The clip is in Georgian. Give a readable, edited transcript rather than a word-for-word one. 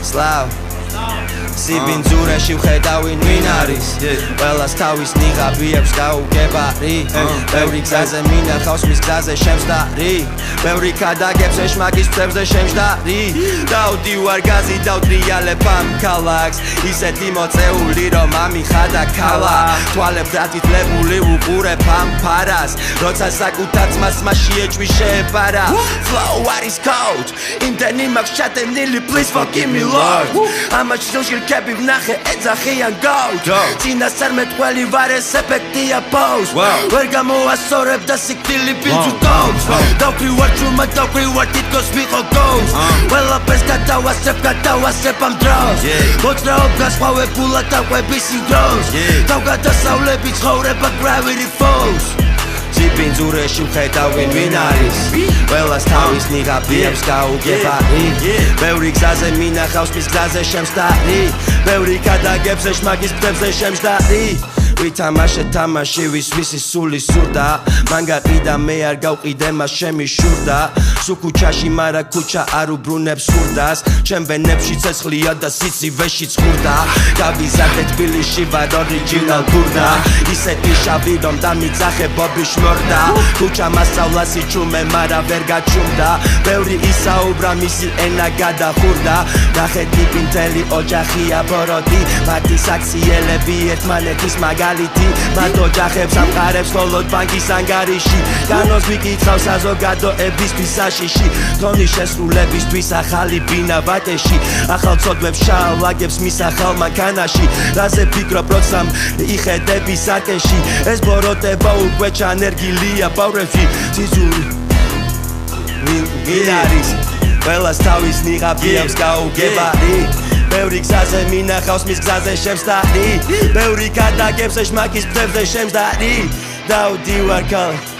Slav სიბინძურეში ვხედავინ ვინ არის ყველას თავის ნიღაბიებს გაუგებარი ბევრი გზაზე მინახავს მის გზაზე შემსდარი ბევრი ქადაგებს ეშმაკის ფსებზე შემჯდარი დავდივარ გაზი დავტრიალებ ამ ქალაქს ისეთი მოწეული რომ ამიხადა ქალა თვალებ დათითლებული უყურებ ამ ფარას როცა საკუთარ ძმას მასში ეჭვი შეეპარა flow არის code იმდენი მაქვს ჩატენილი please forgive me lord ამას შილ კები ვნახე ეძახიან gold წინასწარ მეტყველი ვარ ეს ეფექტია pose ვერ გამოასწორებ და სიკვდილი ბინძ უდობს დავკრივარ ჩუმად დავკრივარ თითქოს ვიყო ghost ყველაფერს გადავასწრებ ამ დროს მოძრაობ გასხვავებულად დაყვების იმ დროს დავგადასავლები ცხოვრება gravity falls სიბინძურეში ვხედავინ ვინ არის ყველას თავის ნიღაბიებს გაუგებარი ბევრი გზაზე მინახავს მის გზაზე შემსდარი ბევრი ქადაგებს ეშმაკის ფსებზე შემჯდარი ვითამაშე თამაში ვისი სული სურდა მან გაყიდა მე არ გავყიდე მას შემიშურდა სულ ქუჩაში მარა ქუჩა არ უბრუნებს ხურდას ჩემ ვენებში ცეცხლია და სიცივეში ცხურდა გავიზარდე თბილისში ვარ ორიგინალ გურდა ისეთი შავი რომ დამიძახე ბობი შმორდა ქუჩა მასწავლას იჩუმე მარა ვერ გაჩუმდა ბევრი ისაუბრა მისი ენა გადახურდა ნახეთი პინტელი ოჯახია ბოროტი მათი საქციელები ერთმანეთის მათ ოჯახებს ამყარებს მხოლოდ ბანკის ანგარიში განოს ვიკითხავ საზოგადოებისთვის საშიში თონის შესრულებისთვის ახალი ბინა ვაკეში ახალ ცოდვებს შალაგებს მის ახალ მანქანაში რაზე ფიქრობ როცა იხედები საკეში ეს ბოროტება უკვე ჩანერგილია ბავრებში ციზური ვინ არის ყველას თავის ნიღაბიებს გაუგებარი ბევრი გზაზე მინახავს მის გზაზე შემსდარი ბევრი ქადაგებს ეშმაკის ფსებზე შემჯდარი დავდივარ ქალაქ